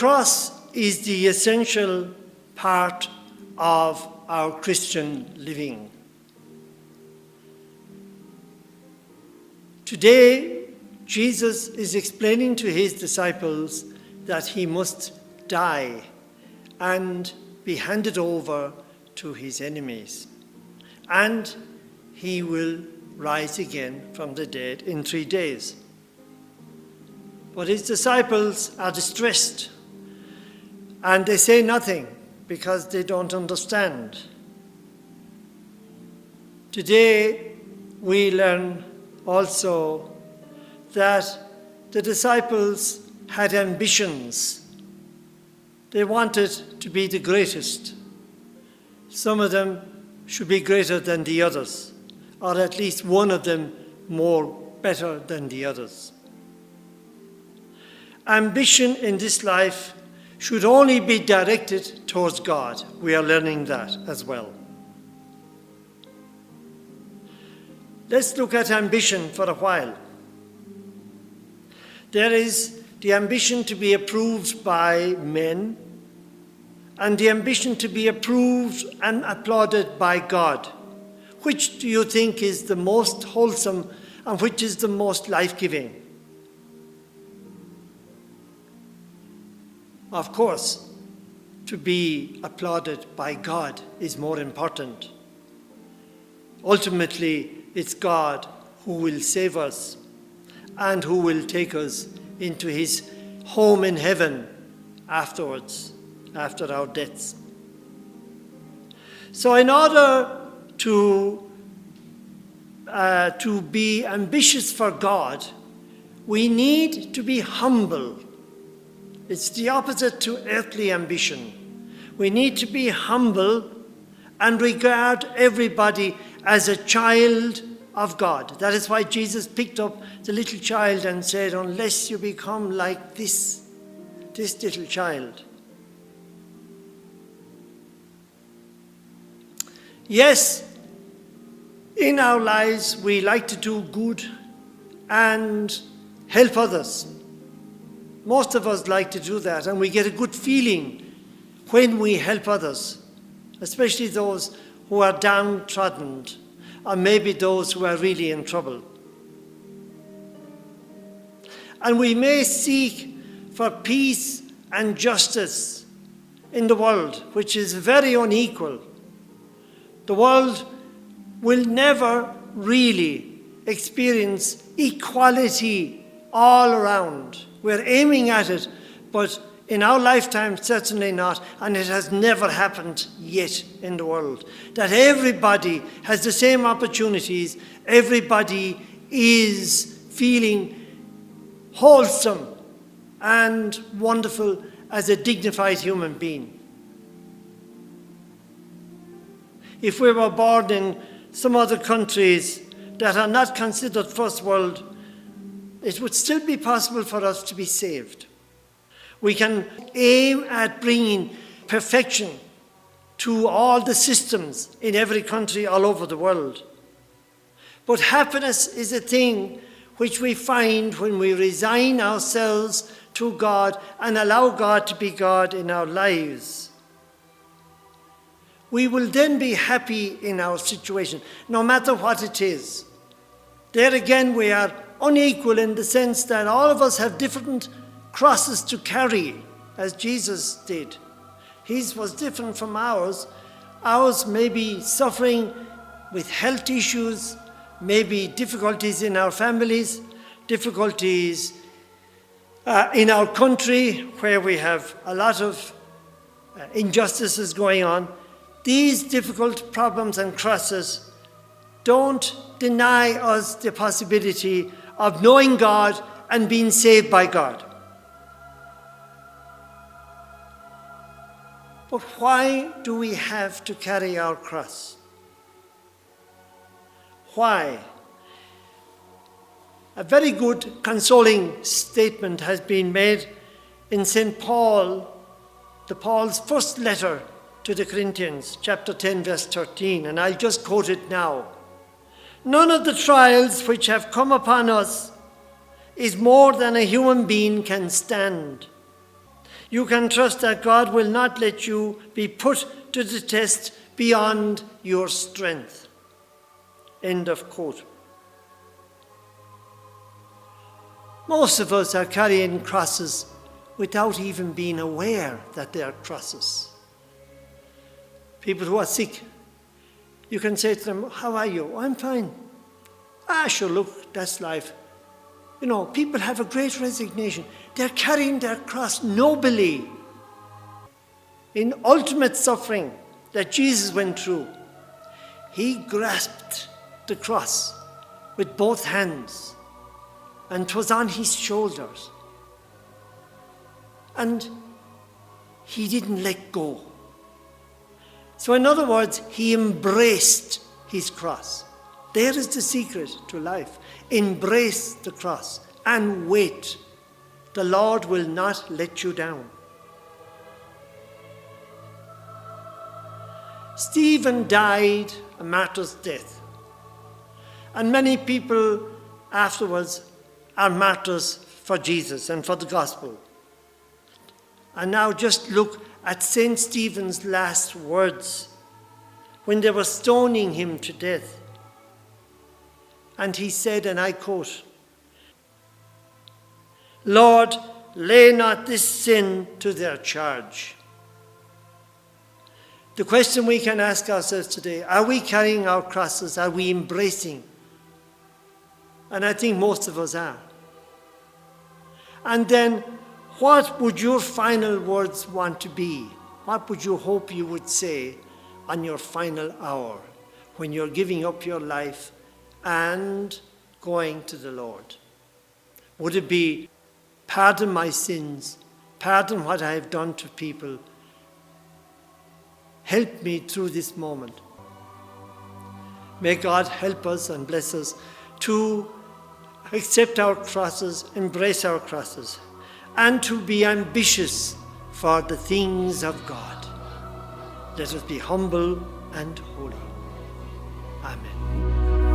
cross is the essential part of our Christian living. Today, Jesus is explaining to his disciples that he must die and be handed over to his enemies. And he will rise again from the dead in 3 days. But his disciples are distressed, and they say nothing because they don't understand. Today, we learn also that the disciples had ambitions. They wanted to be the greatest. Some of them should be greater than the others, or at least one of them better than the others. Ambition in this life should only be directed towards God. We are learning that as well. Let's look at ambition for a while. There is the ambition to be approved by men, and the ambition to be approved and applauded by God. Which do you think is the most wholesome and which is the most life-giving? Of course, to be applauded by God is more important. Ultimately, it's God who will save us and who will take us into his home in heaven afterwards, after our deaths. So in order to be ambitious for God, we need to be humble. It's the opposite to earthly ambition. We need to be humble and regard everybody as a child of God. That is why Jesus picked up the little child and said, unless you become like this little child. Yes, in our lives we like to do good and help others. Most of us like to do that, and we get a good feeling when we help others, especially those who are downtrodden, or maybe those who are really in trouble. And we may seek for peace and justice in the world, which is very unequal. The world will never really experience equality all around. We're aiming at it, but in our lifetime, certainly not, and it has never happened yet in the world. That everybody has the same opportunities, everybody is feeling wholesome and wonderful as a dignified human being. If we were born in some other countries that are not considered first world, it would still be possible for us to be saved. We can aim at bringing perfection to all the systems in every country all over the world. But happiness is a thing which we find when we resign ourselves to God and allow God to be God in our lives. We will then be happy in our situation, no matter what it is. There again, we are unequal in the sense that all of us have different crosses to carry, as Jesus did. His was different from ours. Ours may be suffering with health issues, maybe difficulties in our families, difficulties in our country where we have a lot of injustices going on. These difficult problems and crosses don't deny us the possibility of knowing God and being saved by God. But why do we have to carry our cross? Why? A very good consoling statement has been made in St. Paul's first letter to the Corinthians, chapter 10, verse 13, and I'll just quote it now. None of the trials which have come upon us is more than a human being can stand. You can trust that God will not let you be put to the test beyond your strength. End of quote. Most of us are carrying crosses without even being aware that they are crosses. People who are sick, you can say to them, "How are you?" "Oh, I'm fine." "Ah, sure, look, that's life." You know, people have a great resignation. They're carrying their cross nobly. In ultimate suffering that Jesus went through, he grasped the cross with both hands, and 'twas on his shoulders. And he didn't let go. So in other words, he embraced his cross. There is the secret to life. Embrace the cross and wait. The Lord will not let you down. Stephen died a martyr's death. And many people afterwards are martyrs for Jesus and for the gospel. And now just look at St. Stephen's last words when they were stoning him to death. And he said, and I quote, "Lord, lay not this sin to their charge." The question we can ask ourselves today, are we carrying our crosses? Are we embracing? And I think most of us are. And then, what would your final words want to be? What would you hope you would say on your final hour when you're giving up your life and going to the Lord? Would it be, "Pardon my sins, pardon what I have done to people, help me through this moment"? May God help us and bless us to accept our crosses, embrace our crosses, and to be ambitious for the things of God. Let us be humble and holy. Amen.